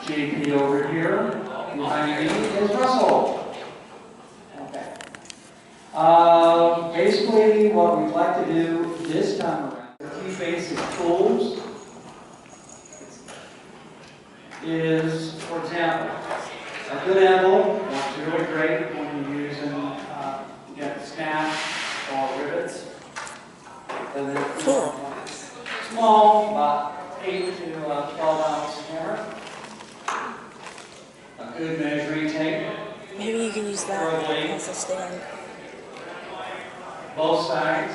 JP over here. Behind me is Russell. Okay. Basically, what we'd like to do this time around, a few basic tools is, for example, a good angle works really great when you're using snaps or rivets. And then small, about 8 to 12 ounce hammer. A good measuring tape. Maybe you can use that as a stand. Both sides.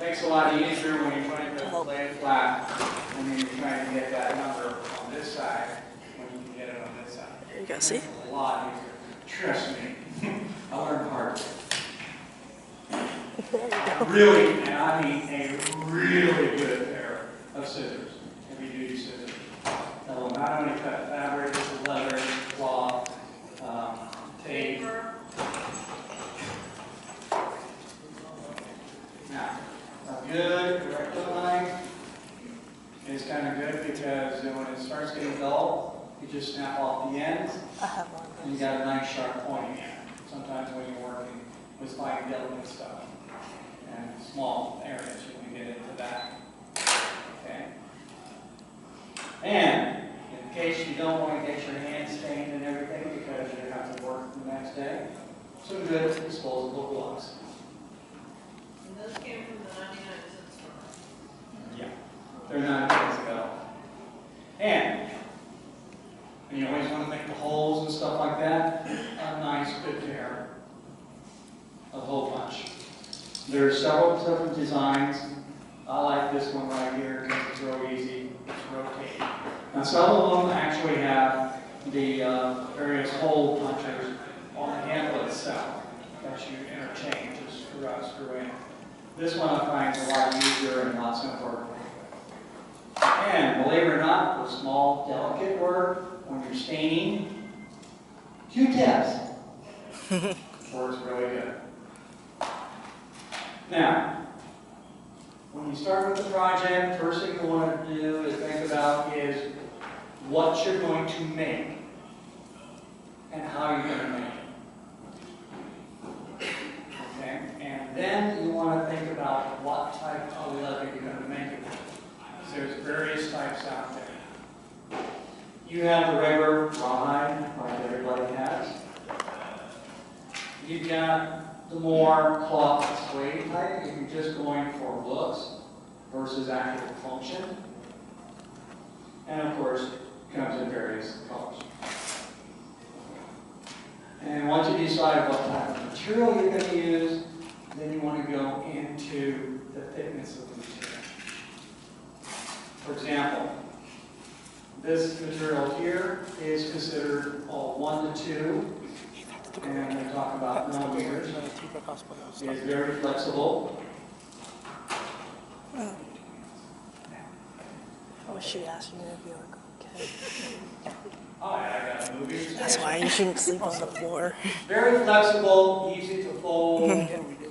Makes it a lot easier when you're trying to lay it flat and then you're trying to get that number on this side when you can get it on this side. There you go, see? It's a lot easier. Trust me. I learned hard. Really, and I mean a really good pair of scissors, heavy duty scissors. That will not only cut fabric, leather, cloth, tape. Now, a good direct line is kind of good because when it starts getting dull, you just snap off the ends. I have one. And you got a nice sharp point in. Sometimes when you're working with fine delicate stuff and small areas, you can get into that. Okay. And in case you don't want to get your hands stained and everything because you have to work the next day, some good disposable gloves. And those came from the 99-cent store. Yeah, they're not nice at all. And you always want to make the holes and stuff like that a nice, good pair. A whole bunch. There are several different designs. I like this one right here because it's real easy. It's rotating. Now some of them actually have the various hole punchers on the handle itself that you interchange, just screw out, screw in. This one I find a lot easier and a lot simpler. And believe it or not, for small, delicate work, when you're staining, Q-tips works really good. Now, when you start with the project, first thing you want to do is think about is what you're going to make and how you're going to make it. Okay? And then you want to think about what type of leather you're going to make it with. There's various types out there. You have the regular rawhide, like everybody has. You've got the more cloth suede type, if you're just going for looks versus actual function. And of course, it comes in various colors. And once you decide what type of material you're going to use, then you want to go into the thickness of the material. For example, this material here is considered 1 to 2, and we talk about millimeters. It is very flexible. I wish you'd asked me if you were okay. Oh, yeah, I got movies. That's why you shouldn't sleep on the floor. Very flexible, easy to fold,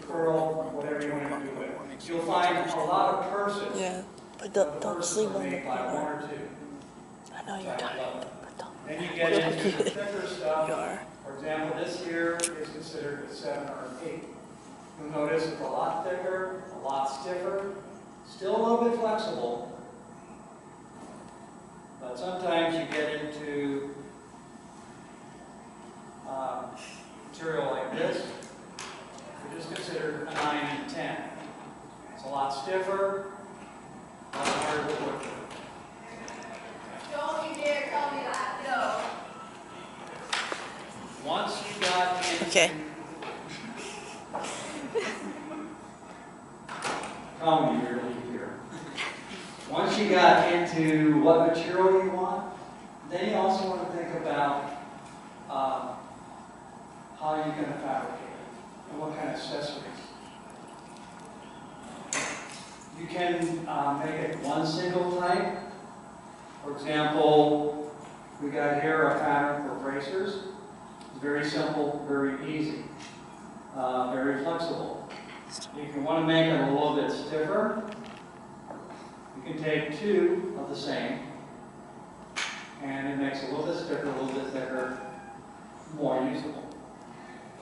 curl, whatever you want to do with it. You'll find a lot of purses. Yeah, but don't sleep on the made by 1 floor. or 2. I know you're tired, but don't. Then you get into the thicker stuff. You are. For example, this here is considered a 7 or an 8. You'll notice it's a lot thicker, a lot stiffer, still a little bit flexible. But sometimes you get into material like this, which is considered a 9 and 10. It's a lot stiffer, a lot harder to work with. Don't you dare tell me that, no. Once you got into... Okay. Oh, you really here. Once you got into what material you want, then you also want to think about how you're going to fabricate it and what kind of accessories. You can make it one single type. For example, we got here a pattern for bracers. It's very simple, very easy, very flexible. If you want to make it a little bit stiffer, you can take 2 of the same And it makes it a little bit stiffer, a little bit thicker, more usable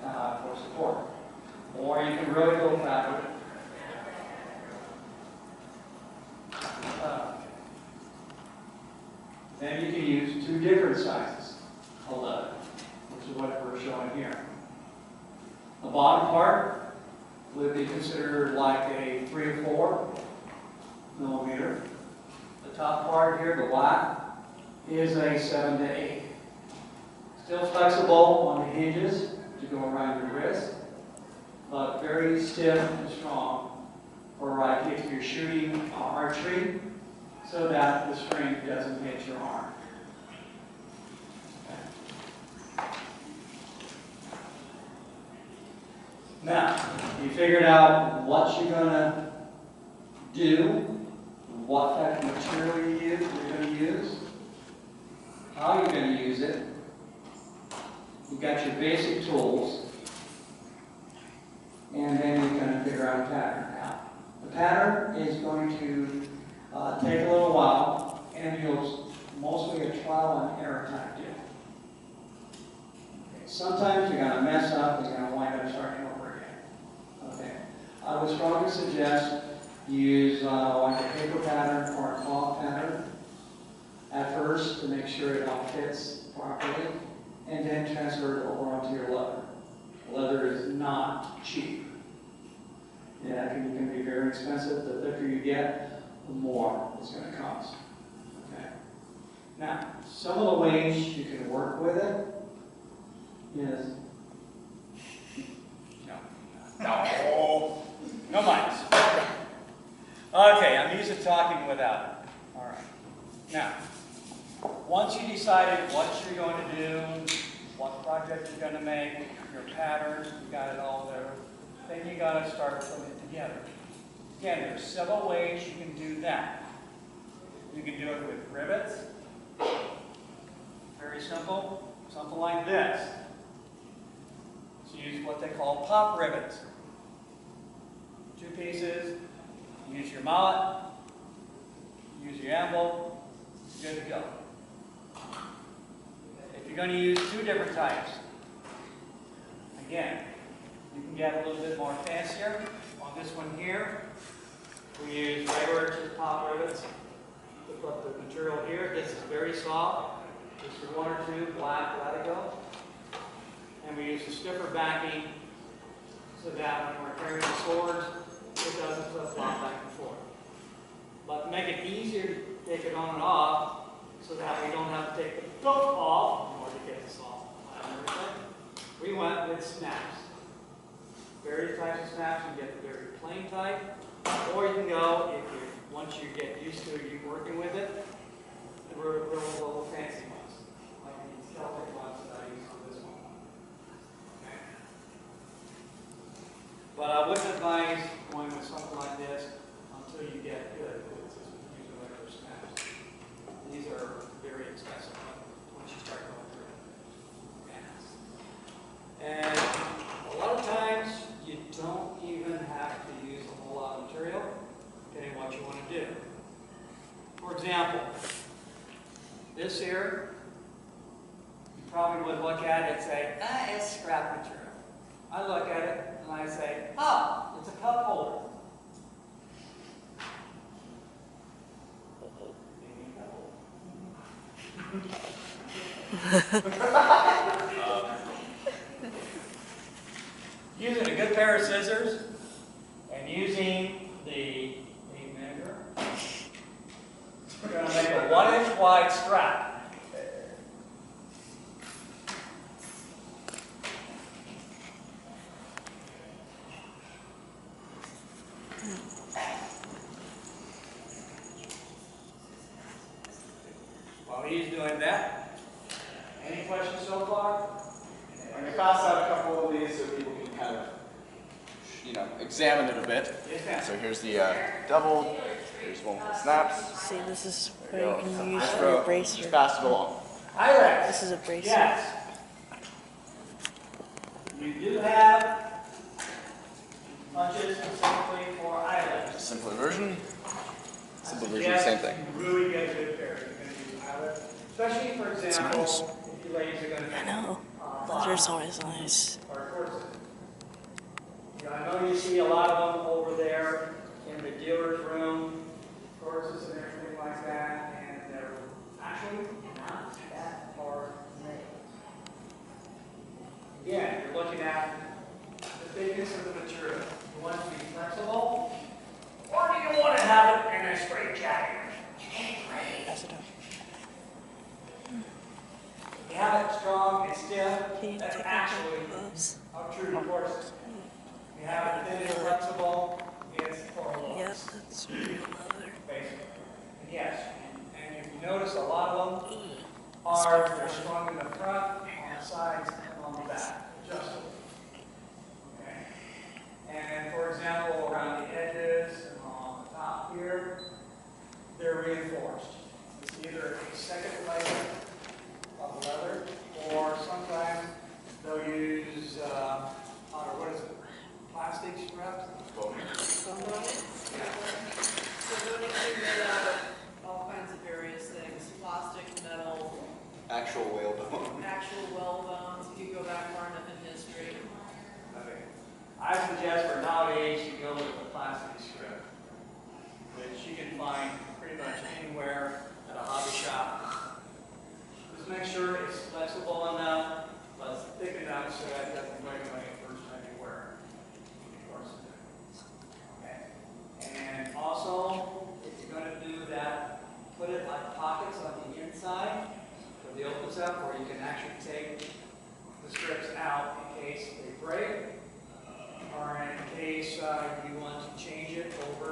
for support. Or you can really go fat with it. Then you can use two different sizes of leather, which is what we're showing here. The bottom part would be considered like a 3 or 4 millimeter. The top part here, the black, is a 7 to 8. Still flexible on the hinges to go around your wrist, but very stiff and strong for if you're shooting archery, so that the string doesn't hit your arm. Okay. Now, you figured out what you're going to do, what type of material you're going to use, how you're going to use it. You've got your basic tools, and then you're going to figure out a pattern. Now, the pattern is going to take a little while, and you'll mostly a trial and error type deal. Okay. Sometimes you're going to mess up, and you're going to wind up starting over again. Okay. I would strongly suggest you use like a paper pattern or a cloth pattern at first to make sure it all fits properly, and then transfer it over onto your leather. Leather is not cheap. Yeah, it can be very expensive. The thicker you get, the more it's going to cost. Okay. Now, some of the ways you can work with it is no mics. Okay, I'm used to talking without it. All right. Now, once you decided what you're going to do, what project you're going to make, your pattern, you got it all there, then you got to start putting it together. Again, there's several ways you can do that. You can do it with rivets. Very simple. Something like this. So use what they call pop rivets. 2 pieces. Use your mallet. Use your anvil. Good to go. If you're going to use 2 different types, again, you can get a little bit more fancier. On this one here, we use regular just pop rivets to put the material here. This is very soft. Just 1 or 2 black latigo. And we use a stiffer backing so that when we're carrying the swords, it doesn't flip-flop back and forth. But to make it easier to take it on and off, so that we don't have to take the bolt off in order to get this off and everything, we went with snaps. Various types of snaps. You can get the very plain type, or you can go, if you once you get used to you working with it, the little fancy ones, like these Celtic ones that I use on this one. Okay. But I wouldn't advise going with something like this until you get good with using regular snaps. These are very expensive once you start going through it. Okay. And a lot of times, you don't even have to use a whole lot of material, depending on what you want to do. For example, this here, you probably would look at it and say, it's scrap material. I look at it and I say, it's a cup holder. Using a good pair of scissors and using the vinegar, we're going to make a 1-inch wide strap. While he's doing that, any questions so far? I'm going to pass out a couple of these so people can kind of, examine it a bit. Yes, So here's the double, here's one with the snaps. See, this is There you what you go. can use Just for your bracer. Just pass it along. Ilex. This is a bracer. Yes. You do have punches specifically for eyelids. Simpler version, same thing. You really get a good pair. You're going to use eyelid. Especially, for example, nice. if you ladies are going to I know. fly Leather's always nice. or corsets. You know, I know you see a lot of them over there in the dealer's room, corsets and everything like that, and they're actually not that hard made. Again, you're looking at the thickness of the material. You want it to be flexible, or do you want to have it in a straight jacket? Pass it up. You have it strong and stiff, Can you that's take off actually the gloves? a true corset. You have it thin and flexible, it's for looks. Yep, that's real leather. Basically. And yes, and if you notice, a lot of them are, they're strong in the front, on the sides, and on the back, adjustable. Okay? And for example, around the edges and on the top here, they're reinforced. It's either a second layer of leather, or sometimes they'll use, what is it, plastic strips? So they're made out of all kinds of various things, plastic, metal, Actual whalebone. actual well bones, if you go back far enough in history. Okay. I suggest for nowadays you go with a plastic strip, which you can find pretty much anywhere at a hobby shop. Just make sure it's flexible enough, but it's thick enough so that it doesn't break away the first time you wear it. Of course. Okay. And also, if you're going to do that, put it like pockets on the inside where the opens up, where you can actually take the strips out in case they break, or in case you want to change it over.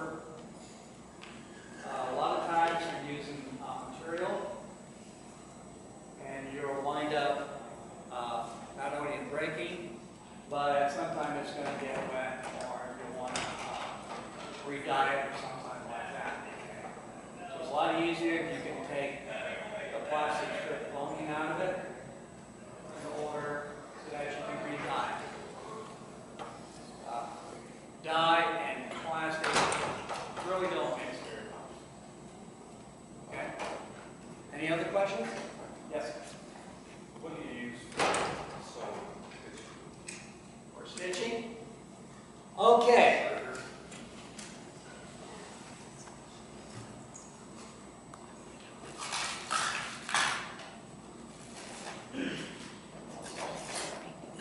A lot of times you're using material, and you'll wind up not only in breaking, but sometimes it's going to get wet, or you'll want to re-dye it or something like that. So it's a lot easier if you can take the plastic strip foaming out of it in order so that you can re-dye. Dye and plastic really don't mix very well. Okay? Any other questions? Yes? What do you use for For stitching? Okay.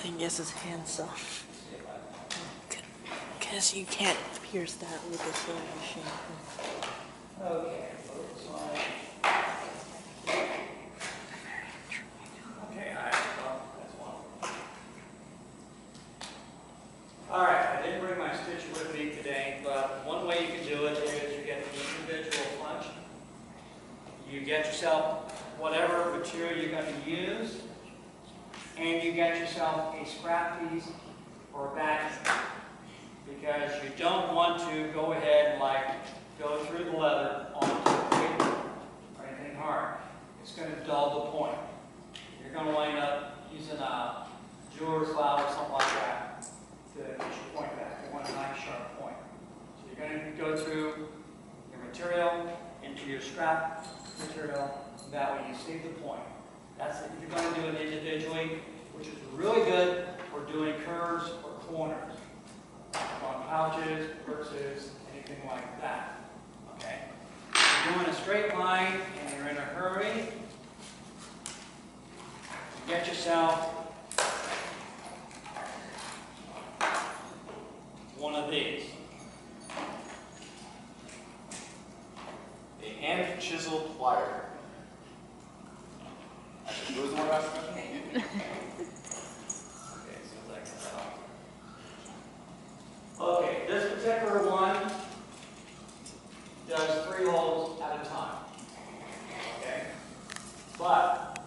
I guess his hand soft. Because you can't pierce that with a sewing machine. Okay. Okay, that's one. All right, I didn't bring my stitch with me today, but one way you can do it is you get the individual punch. You get yourself whatever material you're going to use, and you get yourself a scrap piece or a backing, because you don't want to go ahead and go through the leather onto the paper or anything hard. It's going to dull the point. You're going to wind up using a jeweler's file or something like that to get your point back. You want a nice sharp point. So you're going to go through your material into your scrap material. That way you save the point. That's if you're going to do it individually, which is really good for doing curves or corners on pouches versus anything like that. Okay? If you're doing a straight line and you're in a hurry, get yourself one of these. A hand chiseled plier. Who was the one asking? Okay, so like that. Okay, this particular one does 3 holes at a time. Okay? But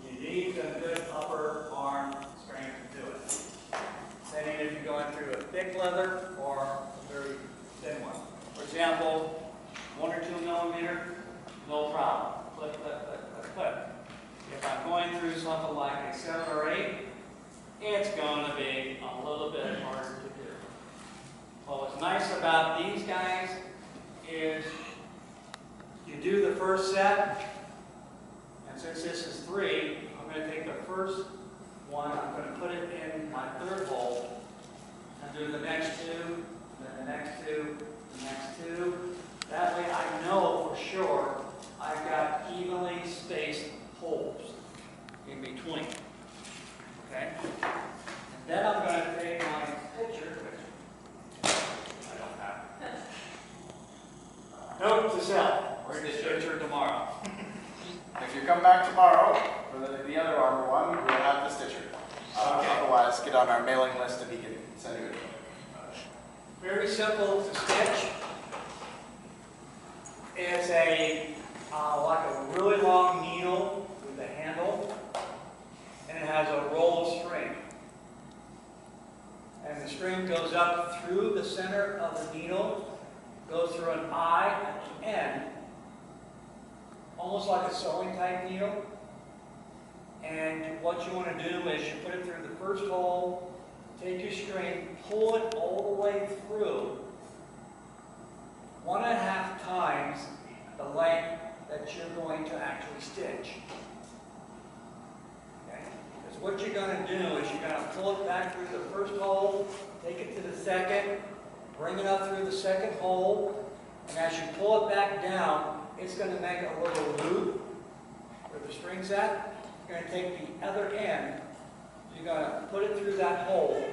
you need a good upper arm strength to do it. Depending if you're going through a thick leather or a very thin one. For example, 1 or 2 millimeter, no problem. Clip, clip, clip, clip, clip. If I'm going through something like a 7 or 8, it's going to be a little bit harder to do. Well, what's nice about these guys is you do the first set, since this is 3, I'm going to take the first one, I'm going to put it in my third hole, and do the next 2, then the next 2, the next 2. That way I know for sure I've got evenly spaced holes in between. Okay? And then I'm going to take my picture, which I don't have. Note to self, we're going to picture tomorrow. If you come back tomorrow for the other armor one, we'll have the stitcher. Okay. Otherwise, get on our mailing list and he can send you it. Very simple to stitch. It's a like a really long needle with a handle, and it has a roll of string. And the string goes up through the center of the needle, goes through an eye at the end, almost like a sewing type needle. And what you want to do is you put it through the first hole, take your string, pull it all the way through 1.5 times the length that you're going to actually stitch. Okay? Because what you're going to do is you're going to pull it back through the first hole, take it to the second, bring it up through the second hole, and as you pull it back down, it's going to make a little loop where the string's at. You're going to take the other end, you're going to put it through that hole,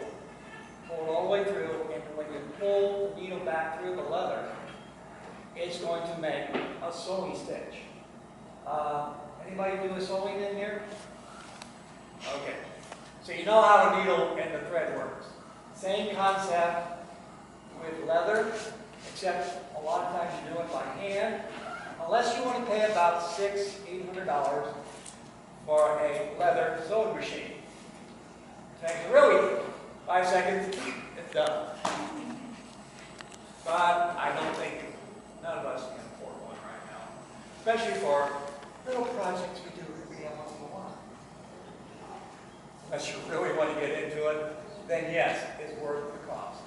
pull it all the way through, and when you pull the needle back through the leather, it's going to make a sewing stitch. Anybody do a sewing in here? Okay. So you know how the needle and the thread works. Same concept with leather, except a lot of times you do it by hand, unless you want to pay about $600–800 for a leather sewing machine. Takes really 5 seconds, it's done. But I don't think none of us can afford one right now, especially for little projects we do every once in a while. Unless you really want to get into it, then yes, it's worth the cost.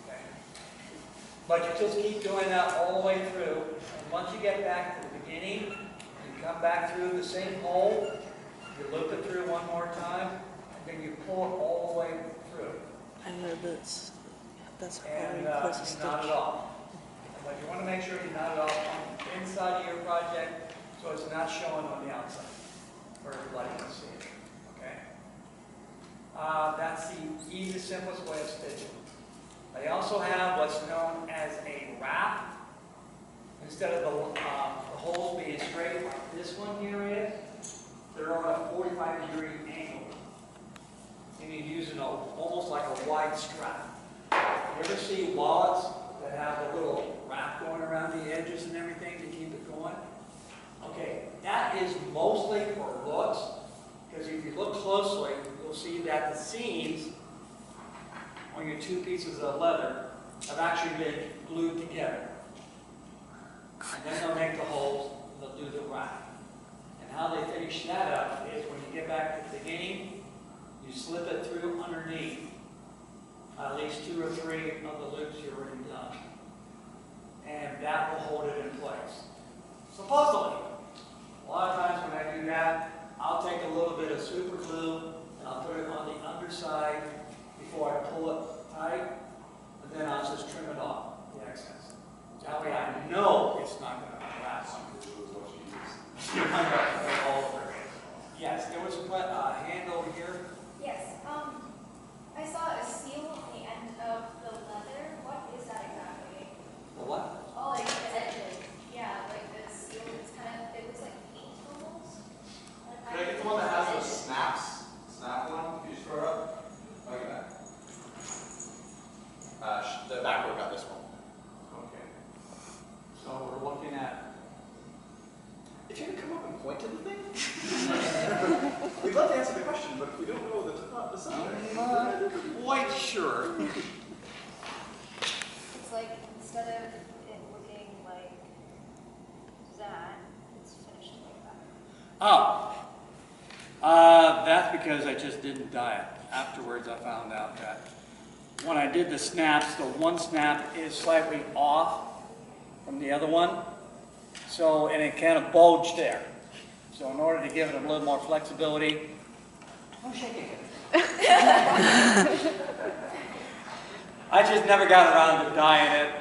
Okay. But you just keep doing that all the way through, and once you get back to the beginning, you come back through the same hole, you loop it through one more time, and then you pull it all the way through. I know that's how And you place a you knot stitch. it off. But you want to make sure you knot it off on the inside of your project so it's not showing on the outside for everybody to see it. Okay? That's the easiest, simplest way of stitching. They also have what's known as a wrap. Instead of the holes being straight like this one here is, they're on a 45-degree angle. And you're using almost like a wide strap. You ever see wallets that have a little wrap going around the edges and everything to keep it going? Okay, that is mostly for looks, because if you look closely, you'll see that the seams on your 2 pieces of leather have actually been glued together. And then they'll make the holes, and they'll do the wrap. And how they finish that up is when you get back to the beginning, you slip it through underneath at least 2 or 3 of the loops you've already done. And that will hold it in place. Supposedly, a lot of times when I do that, I'll take a little bit of super glue and I'll put it on the underside before I pull it tight, and then I'll just trim it off, the excess. That way I know it's not going to unwrap. Yes, there was a hand over here. Yes, I saw a seal on the end of the leather. What is that exactly? The what? Oh, like the edges. Yeah, like the seal. It's kind of, it looks like paint almost. Can I get the one that has those snaps? Snap one? Can you just throw it up? Look at that. The back row got this one. Okay. So we're looking at. If you could come up and point to the thing. We'd love to answer the question, but if we don't know the subject. Not quite sure. It's like, instead of it looking like that, it's finished like that. Oh. That's because I just didn't dye it. Afterwards, I found out that when I did the snaps, the one snap is slightly off from the other one. So, and it kind of bulged there. So in order to give it a little more flexibility, I'm shaking it. I just never got around to dyeing it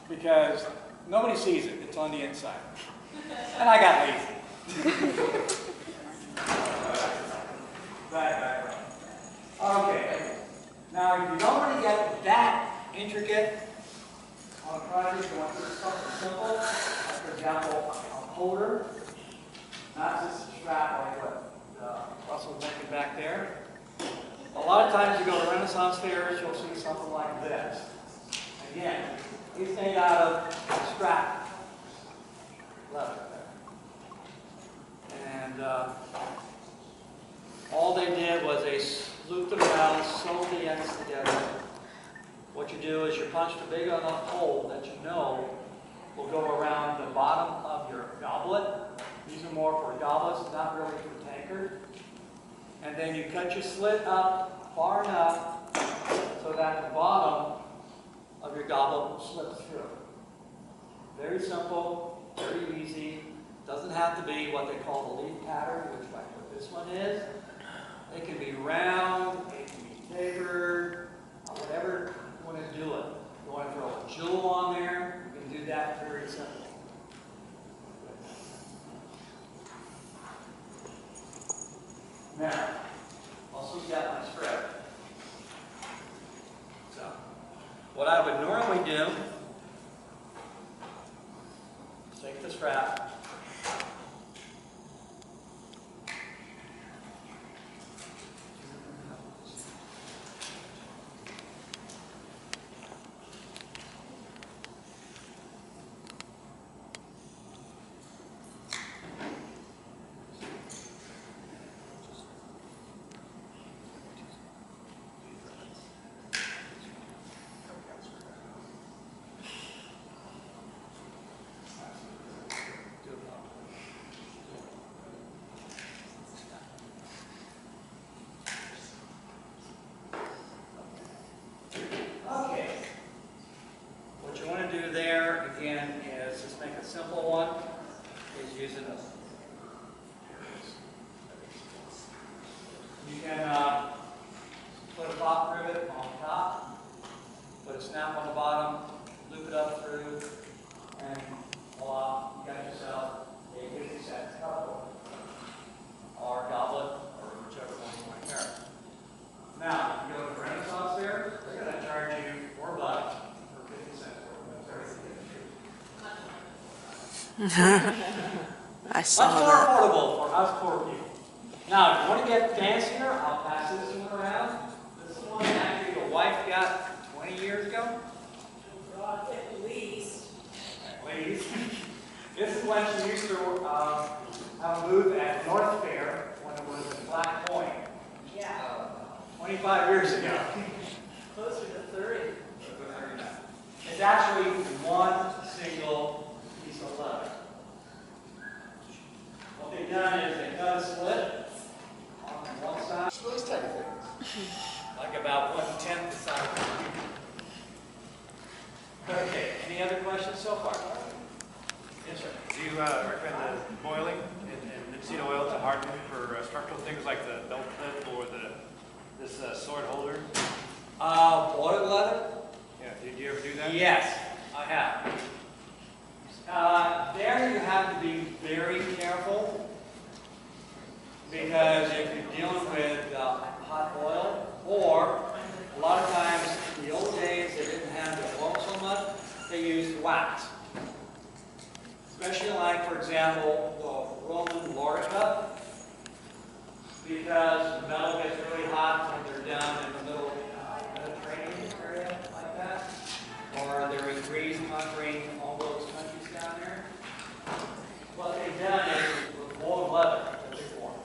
because nobody sees it. It's on the inside. And I got lazy. Right. Okay. Now, if you don't want to get that intricate on a project, you want to do something simple, like for example, a holder, not just a strap like what Russell's making back there. A lot of times you go to Renaissance fairs, you'll see something like this. Again, it's made out of strap leather. And all they did was they looped it around, sewed the ends together. What you do is you punch a big enough hole that you know will go around the bottom of your goblet. These are more for goblets, not really for tankard. And then you cut your slit up far enough so that the bottom of your goblet will slip through. Very simple, very easy. Doesn't have to be what they call the leaf pattern, which like what this one is. It can be round, it can be tapered, whatever you want to do it. You want to throw a jewel on there, you can do that very simply. Now, also got my spread. So, what I would normally do is take the strap, simple one is using this. You can put a pop rivet on top, put a snap on the bottom, loop it up through, and voila, you got yourself a 50-cent cup or goblet or whichever one you want to carry. Now, if you go to the Renaissance fair, they're going to charge you $4 for 50 cents. I Much saw more that. affordable for us poor people. Now, if you want to get fancier, I'll pass this one around. This one actually the wife got 20 years ago. At least. At least. This is when she used to have a booth at North Fair when it was in Black Point. Yeah. 25 years ago. Closer to 30. It's actually one single piece of leather. What they've done is they cut a slit on one side. It's those type of things. Like about 1/10 the size of the computer. Okay, any other questions so far? Yes, sir. Do you recommend the boiling in linseed oil to harden for structural things like the belt clip or this sword holder? Boiled leather? Yeah, did you ever do that? Yes, I have. There you have to be very careful because if you're dealing with hot oil, or a lot of times in the old days they didn't have the oil so much, they used wax. Especially like, for example, the Roman lorica, because the metal gets really hot when they're down in the middle Mediterranean area like that, or they're in Greece conquering all those countries down there. What they've done is with boiled leather that they form.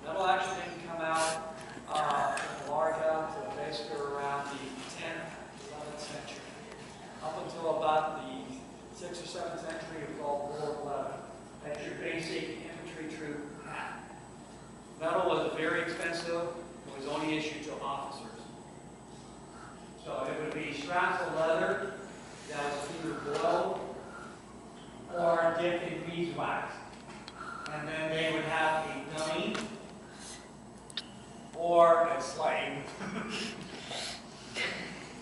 Metal actually didn't come out from Lorica until basically around the 10th, 11th century. Up until about the 6th or 7th century, it was all boiled leather. That's your basic infantry troop hat. Metal was very expensive. It was only issued to officers. So it would be straps of leather that was either boiled or dipped in beeswax. And then they would have a dummy or a slave.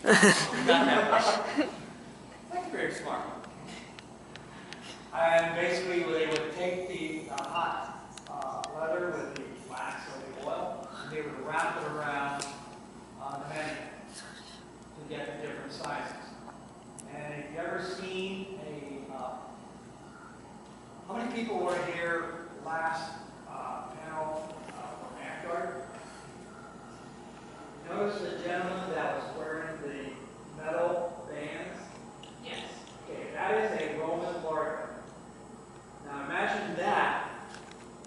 Not that much. That's very smart. And basically, they would take the hot leather with the wax or the oil, and they would wrap it around the mannequin to get the different sizes. And if you ever seen how many people were here last panel for Vanguard? Notice the gentleman that was wearing the metal bands? Yes. Okay, that is a Roman larga. Now imagine that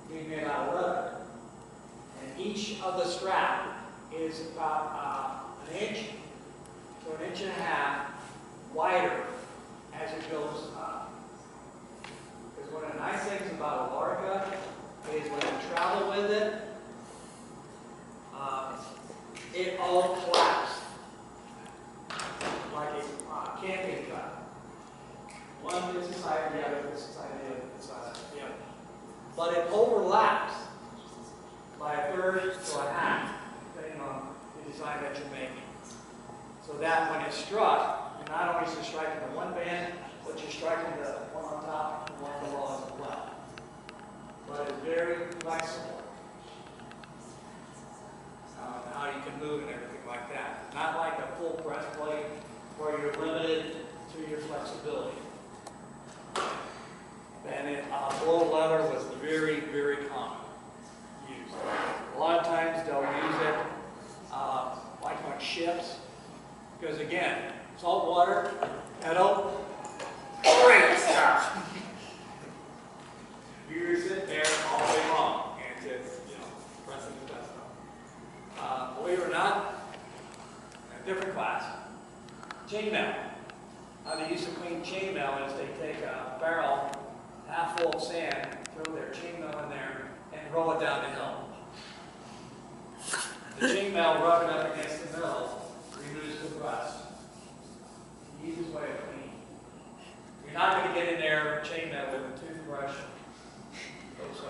being made out of leather. And each of the strap is about an inch to an inch and a half wider as it goes up. Because one of the nice things about a larga is when you travel with it, it all collapses like a camping cut. One fits inside the other, fits inside the other, fits inside the other. But it overlaps by a third to a half, depending on the design that you're making. So that when it's struck, you're not only just striking the one band, but you're striking the one on top and one below as well. But it's very flexible. How you can move and everything like that. Not like a full breastplate where you're limited to your flexibility. And blow leather was very, very common used. A lot of times they'll use it like on ships, because again, salt water, metal, great stuff. You sit there all day long and just, pressing the best up. Believe it or not, a different class, chainmail. How they used to clean chainmail is they take a barrel half full of sand, throw their chainmail in there, and roll it down the hill. The chainmail rubbing up against the middle removes the rust. The easiest way of cleaning. You're not going to get in there chainmail with a toothbrush. So.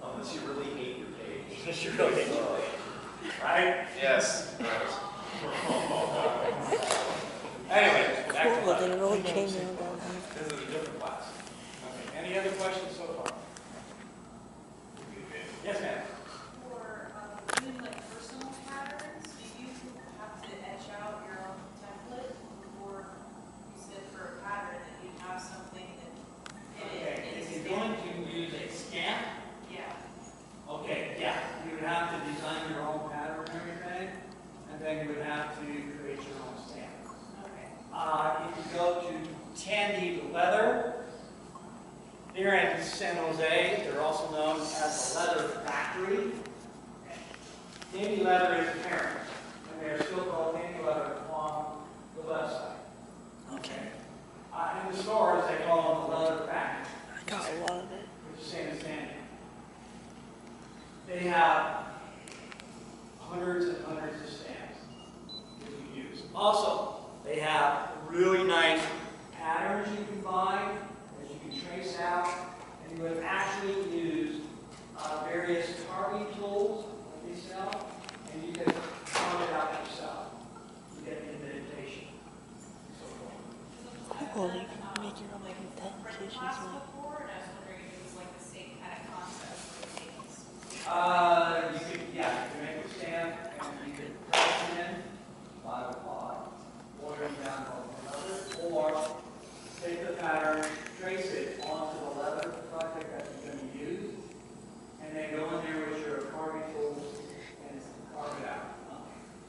Unless you really hate your page. Unless you really hate your page. Right? Yes. Anyway, back to Cool, they leather. really changed it down This is a different class. Okay. Any other questions so far? Yes, ma'am. For doing like personal patterns, do you have to etch out your own template? Or you said for a pattern that you have something that Okay. If you're going to use a stamp, Yeah. okay, yeah, you would have to design your own pattern and everything, and then you would have to create your own stamp. Okay. If you go to Tandy Leather, here in San Jose, they're also known as the Leather Factory. Tandy Leather is a parent, and they're still called Tandy Leather on the website. Okay. In the stores, they call them the Leather Factory, I got a lot of it. which is same as Tandy. They have hundreds and hundreds of stamps that you use. Also, they have really nice patterns you can buy that you can trace out, and you would actually use various carving tools that they sell, and you can carve it out yourself. You get the indentation. So forth. Cool, you can make your own Like presentations. class before, and I was wondering if it was like the same kind of concept for things. You could, yeah, you can make a stamp, and you could press it in by the plot, order it down on another, or take the pattern, trace it onto the leather project that you're going to use, and then go in there with your carving tools and carve it out.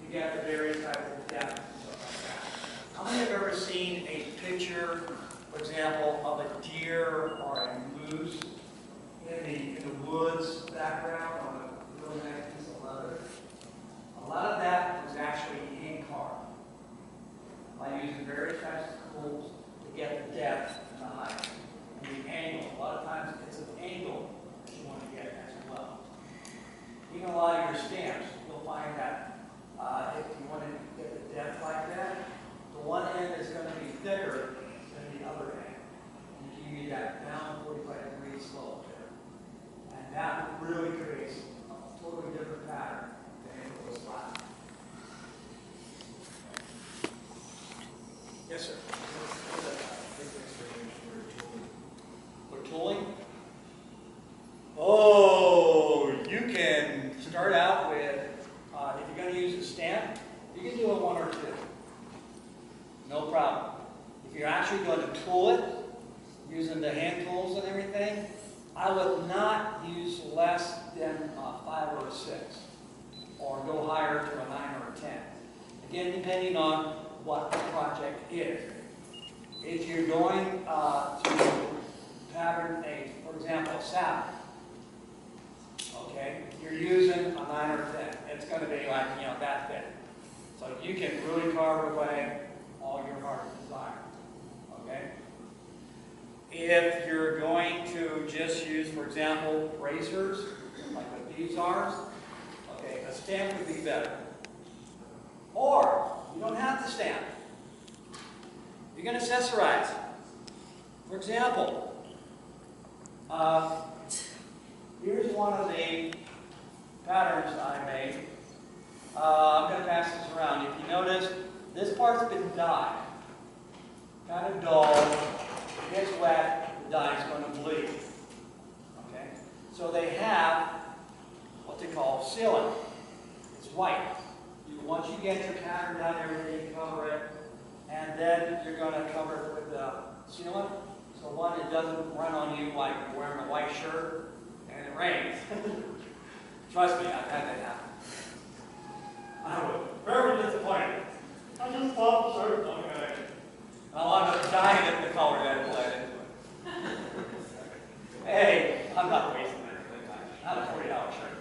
You get the various types of depth and stuff like that. How many have ever seen a picture, for example, of a deer or a moose in the woods background on a really nice piece of leather? A lot of that was actually hand carved by using various types of tools to get the depth and the height and the angle. A lot of times it's an angle that you want to get as well. Even a lot of your stamps, you'll find that if you want to get the depth like that, the one end is going to be thicker than the other end. actually going to tool it using the hand tools and everything, I would not use less than a 5 or a 6, or go higher to a 9 or a 10. Again, depending on what the project is. If you're going to pattern for example, a saddle, okay, you're using a 9 or a 10. It's going to be like, that thick. So you can really carve away all your heart desire, okay? If you're going to just use, for example, razors, like what these are, okay, a stamp would be better. Or, you don't have to stamp. You can accessorize. For example, here's one of the patterns I made. I'm going to pass this around. If you notice, this part's been dyed. Kind of dull. It gets wet, the dye is going to bleed. Okay? So they have what they call sealant. It's white. Once you get your pattern done, everything, cover it, and then you're going to cover it with the sealant. So one, it doesn't run on you like you're wearing a white shirt and it rains. Trust me, I've had that happen. I was very disappointed. I just bought the shirt. Okay. I wound up dyeing it the color that it bled into it. Hey, I'm not wasting anything. Not a $40 shirt.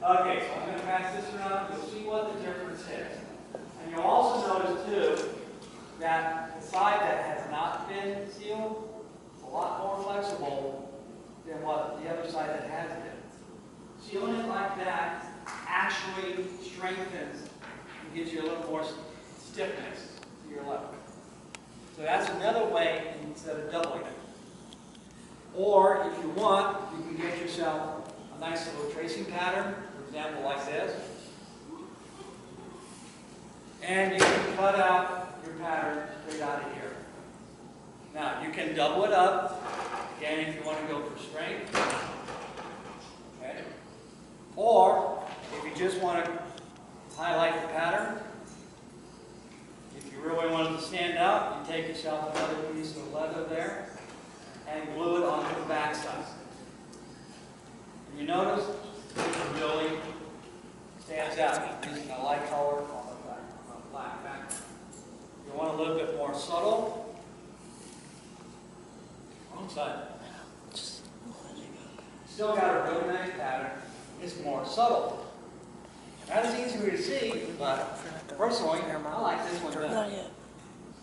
No. Okay, so I'm going to pass this around. You'll see what the difference is. And you'll also notice, too, that the side that has not been sealed is a lot more flexible than what the other side that has been. Sealing it like that actually strengthens and gives you a little more stiffness to your leather. So that's another way instead of doubling it. Or if you want, you can get yourself a nice little tracing pattern, for example, like this. And you can cut out your pattern straight out of here. Now, you can double it up, again, if you want to go for strength. Okay? Or, if you just want to highlight the pattern, if you really want it to stand out, you take yourself another piece of leather there and glue it onto the back side. And you notice it really stands out using a light color on the black background. You want a little bit more subtle. Wrong side. Still got a really nice pattern. It's more subtle. Not as easy to see, but personally, I like this one better. Not yet.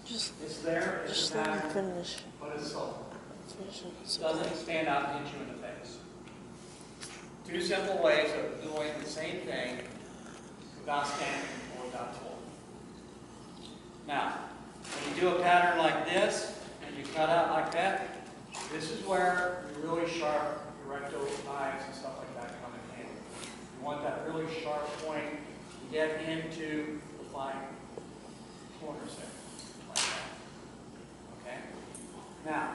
Just, It's there, it's just a let me pattern, finish. but it's subtle. Finish it. It So doesn't stand out and hit you in the face. Two simple ways of doing the same thing without stamping or without tool. Now, when you do a pattern like this, and you cut out like that, this is where your really sharp recto knives and stuff like that come in handy. You want that really sharp point to get into the fine corners there, like that. Okay? Now,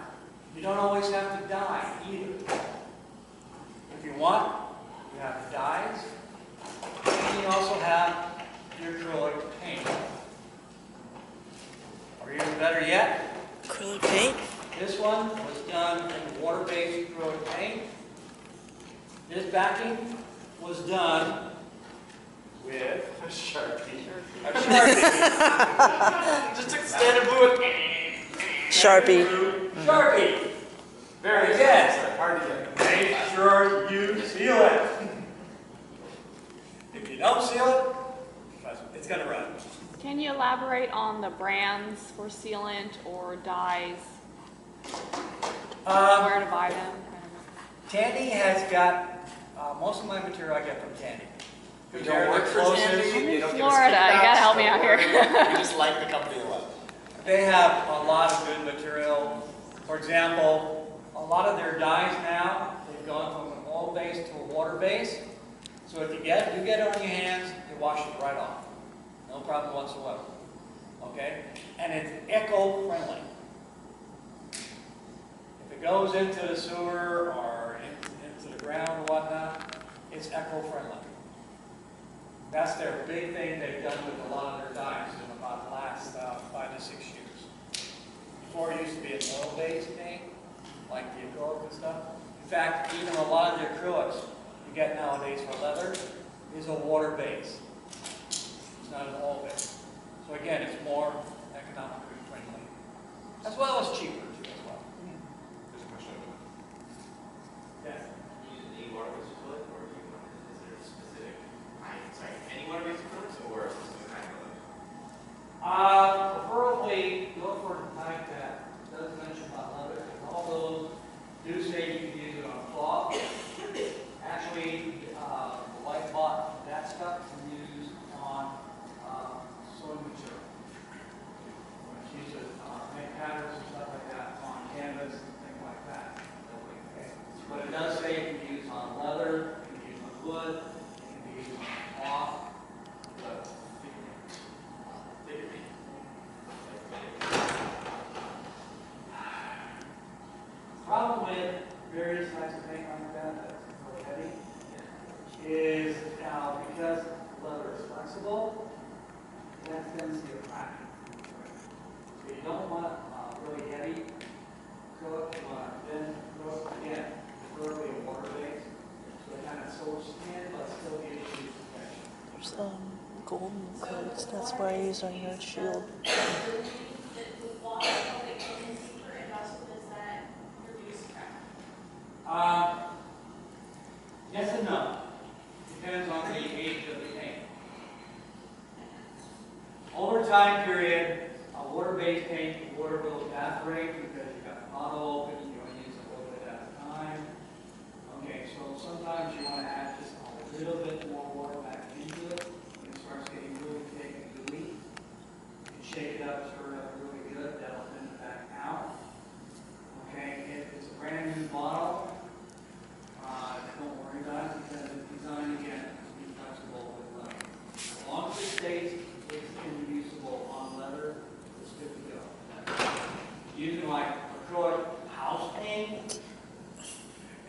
you don't always have to dye either. If you want, you have dyes, and you also have your acrylic paint. Or even better yet, acrylic paint. this one was done in water-based acrylic paint. This backing was done with A Sharpie. a Sharpie. Just took the standard blue and Sharpie. Sharpie. very Good. good. Hard to get. Make sure you seal it. If you don't seal it, it's going to run. Can you elaborate on the brands for sealant or dyes? Where to buy them? Tandy has got, most of my material I get from Tandy. We They're don't work the for closest. Tandy. I'm in They don't give us Florida. You kickbacks, gotta help me don't out here. worry. We just like the company a lot. They have a lot of good material. For example, a lot of their dyes now, they've gone from an oil base to a water base. So if you get it on your hands, you wash it right off. No problem whatsoever. Okay? And it's eco-friendly. If it goes into the sewer or into the ground or whatnot, it's eco-friendly. That's their big thing they've done with a lot of their dyes in about the last 5 to 6 years. before it used to be an oil-based paint, like the acrylic and stuff. In fact, even a lot of the acrylics you get nowadays for leather is a water base. It's not an oil base. So again, it's more economically friendly, as well as cheaper too, as well. There's a question. Yes. Use any water-based acrylic, or do you want, is there a specific kind, sorry, any water-based acrylics, or a specific kind of acrylic? Preferably go for a type that does mention about leather, because all those do say you can use it on cloth. Actually, the white bot, that stuff can use on sewing material. When it's used to make patterns and stuff like that on canvas and things like that. Okay. But it does say it can be used on leather, it can be used on wood, it can be used on cloth. But problem with various types of paint like that that's really heavy is now because leather is flexible, it has a tendency of cracking. So you don't want really heavy acrylic, you want thin acrylic, again, preferably a water base, so it kind of soaks in but still gives you protection. There's golden codes. That's why I use on your shield. Yes and no. Depends on the age of the paint. Over time period, a water-based paint, the water will evaporate because you've got the bottle open, you only use a little bit at a time. Okay, so sometimes you want to add just a little bit more water back into it when it starts getting really thick and gooey. You can shake it up, stir it up really good, that'll thin it back out. Okay, if it's a brand new bottle, don't worry about it because it's designed again to be flexible with leather. As long as it stays it's usable on leather, it's good to go. Using like acrylic house paint,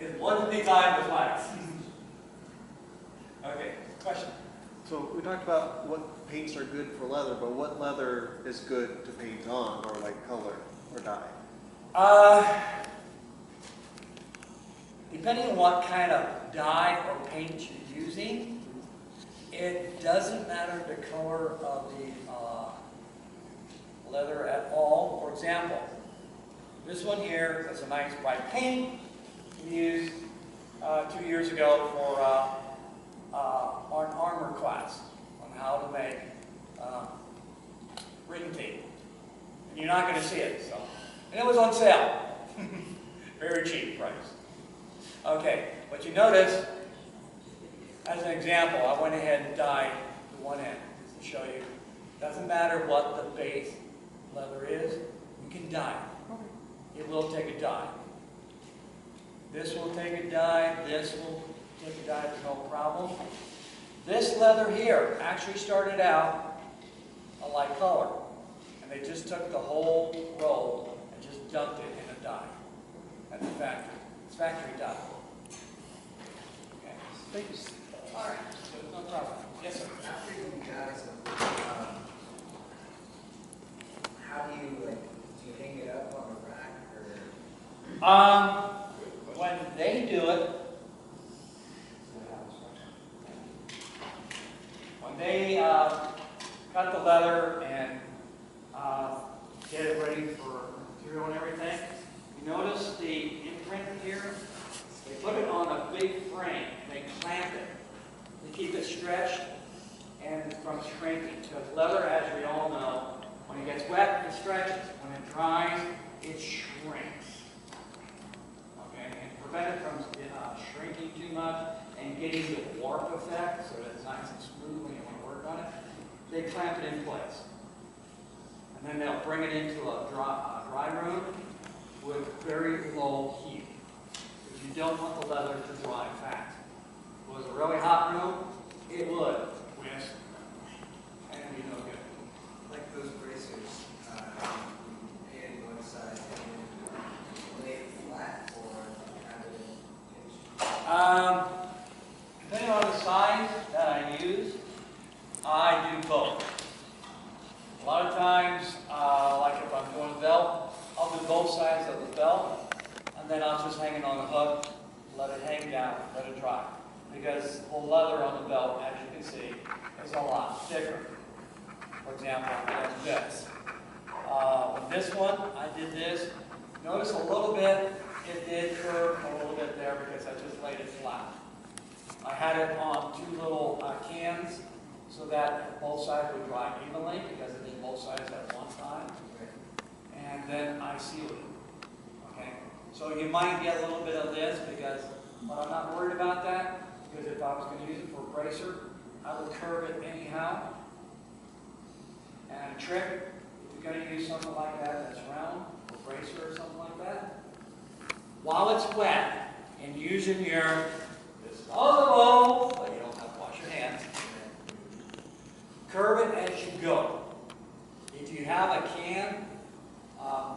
it wasn't designed to flex. Okay, question? So we talked about what paints are good for leather, but what leather is good to paint on, or like color or dye? Depending on what kind of dye or paint you're using, it doesn't matter the color of the leather at all. For example, this one here is a nice bright paint we used 2 years ago for our armor class on how to make written tape. And you're not going to see it, so. And it was on sale. Very cheap price. Okay, but you notice, as an example, I went ahead and dyed the one end to show you. Doesn't matter what the base leather is, you can dye it. It will take a dye. This will take a dye, this will take a dye, there's no problem. This leather here actually started out a light color, and they just took the whole roll and just dumped it in a dye at the factory. It's factory dye. Okay. Thanks. All right, so no problem. Yes, sir. After you guys, how do you, like, do you hang it up on a rack, or? When they do it, when they cut the leather and get it ready for material and everything, you notice the imprint here? They put it on a big frame. They clamp it to keep it stretched and from shrinking. Because leather, as we all know, when it gets wet, it stretches. When it dries, it shrinks. Okay, and prevent it from shrinking too much and getting the warp effect so that it's nice and smooth when you want to work on it, they clamp it in place. And then they'll bring it into a dry room with very low heat. Because you don't want the leather to dry fast. If it was a really hot room, it would whisk and be no good. Like those bracers, painted one side and lay it flat, or have it in Depending on the size that I use, I do both. A lot of times, like if I'm doing velvet, I'll both sides of the belt, and then I'll just hang it on the hook, let it hang down, let it dry. Because the leather on the belt, as you can see, is a lot thicker. For example, like this. With this one, I did this. Notice a little bit, it did curve a little bit there because I just laid it flat. I had it on two little cans so that both sides would dry evenly because it did both sides at one time. And then I sealed it. Okay? So you might get a little bit of this because, but I'm not worried about that because if I was going to use it for a bracer, I would curve it anyhow. And a trick, if you're going to use something like that that's round, a bracer or something like that, while it's wet and using your disposable, but you don't have to wash your hands, curve it as you go. If you have a can, a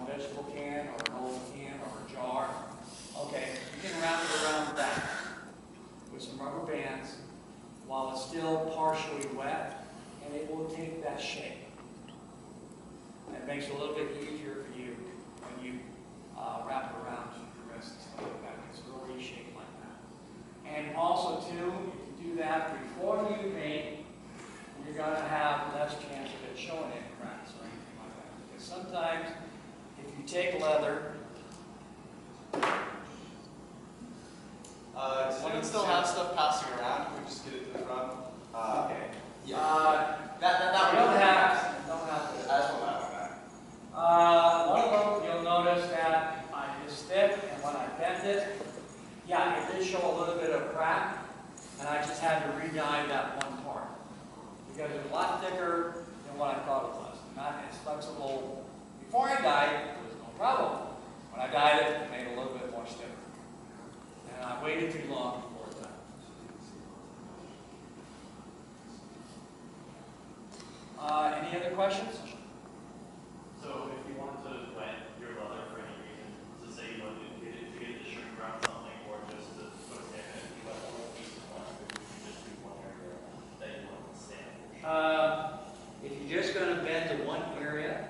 vegetable can or an old can or a jar, okay, you can wrap it around that with some rubber bands while it's still partially wet, and it will take that shape. And it makes it a little bit easier for you when you wrap it around the rest and stuff like that. It's real shaped like that. And also, too, if you do that before you paint, you're going to have less chance of it showing any cracks or anything like that. Because sometimes, if you take leather, Does anyone still have stuff passing around? Can we just get it to the front? okay. Yeah. That You would don't be have to. I just want that. One of them, you'll notice that I just thick, and when I bent it, yeah, it did show a little bit of crack, and I just had to re-dye that one part. Because it was a lot thicker than what I thought it was. Not as flexible. Before I dyed it, there was no problem. When I dyed it, it made it a little bit more stiffer. And I waited too long before it died. Any other questions? So if you wanted to wet your leather for any reason, so say you wanted to get it to shrink around something or just to put a stamp in it, you wet the whole piece of plastic, you can just do one area that you want to stamp. If you're just going to bend to one area,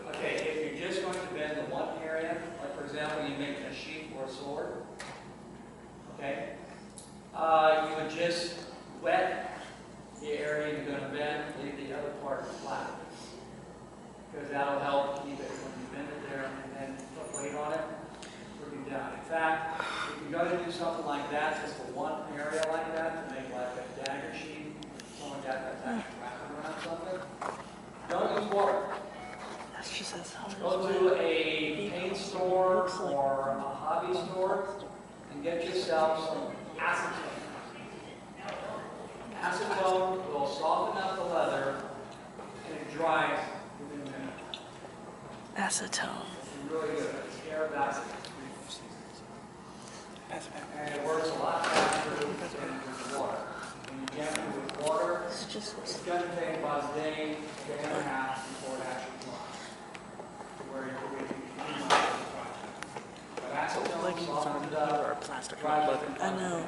okay, if you're just going to bend to one area, like for example, you make a sheath or a sword, okay, you would just wet the area you're going to bend, leave the other part flat. Because that'll help keep it when you bend it there and then put weight on it, bring it down. In fact, if you're going to do something like that, just for one area like that, to make like a dagger sheath, something like that that's actually wrapping around something, don't use water. That's just as hard Go as to a paint store or a hobby store and get yourself some acetone. Acetone will soften up the leather and it dries within a minute. acetone. It's really good. It's air of acetone. And it works a lot faster than with water. When you get it with water, It's just it's going to take about a day and a half before it actually dries. Where you can but acetone leggings softens on it up, or plastic dries leather. it I up. know.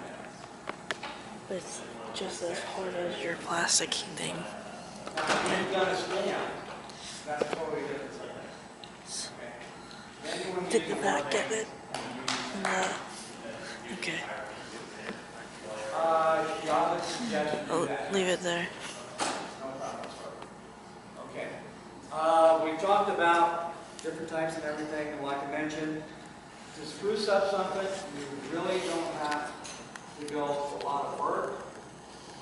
But it's just as hard as your plastic thing. Now, if you've got a stand, that's totally different. Okay. Then you want to Did the use back more get it? than- Okay. I would suggest you do Oh, that. leave it there. No problem. Okay. We talked about different types and everything, and like I mentioned, to spruce up something, you really don't have to go to a lot of work.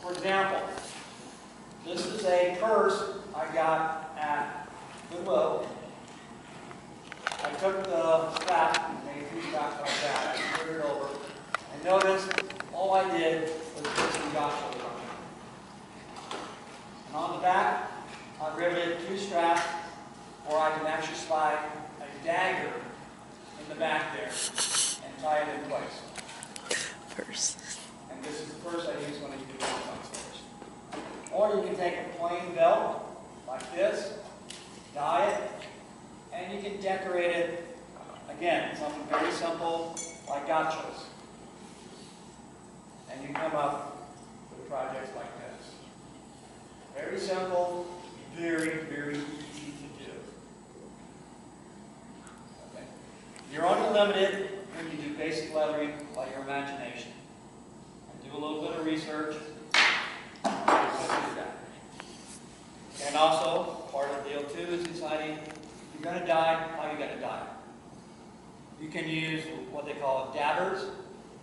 For example, this is a purse I got at Goodwill. I took the strap and made two straps like that, and put it over, and notice all I did was put some gotcha on it. And on the back, I riveted two straps where I can actually slide a dagger in the back there and tie it in place. Purse. And this is the purse I use when I do this. Or you can take a plain belt like this, dye it, and you can decorate it, again, something very simple like gachos. And you come up with projects like this. Very simple, very, very easy to do. Okay. You're only limited when you do basic lettering by your imagination. And do a little bit of research. And also, part of the deal too is deciding if you're going to dye, how you're going to dye. You can use what they call dabbers,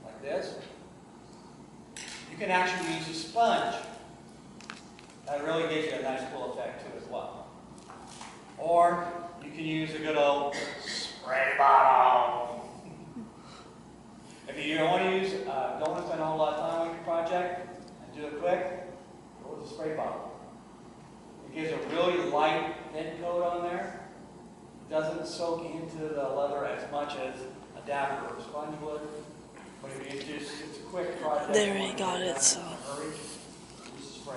like this. You can actually use a sponge. That really gives you a nice cool effect too as well. Or you can use a good old spray bottle. If you don't want to use, don't want to spend a whole lot of time on your project and do it quick, go with a spray bottle. It gives a really light, thin coat on there. It doesn't soak into the leather as much as a dabber or a sponge would. But if you just, it's a quick project. There he got it, so Hurry, use a spray.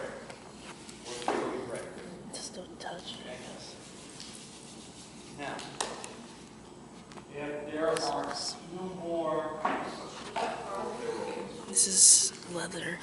Works really great. just don't touch it, I guess. Now, if there are no more. This is leather.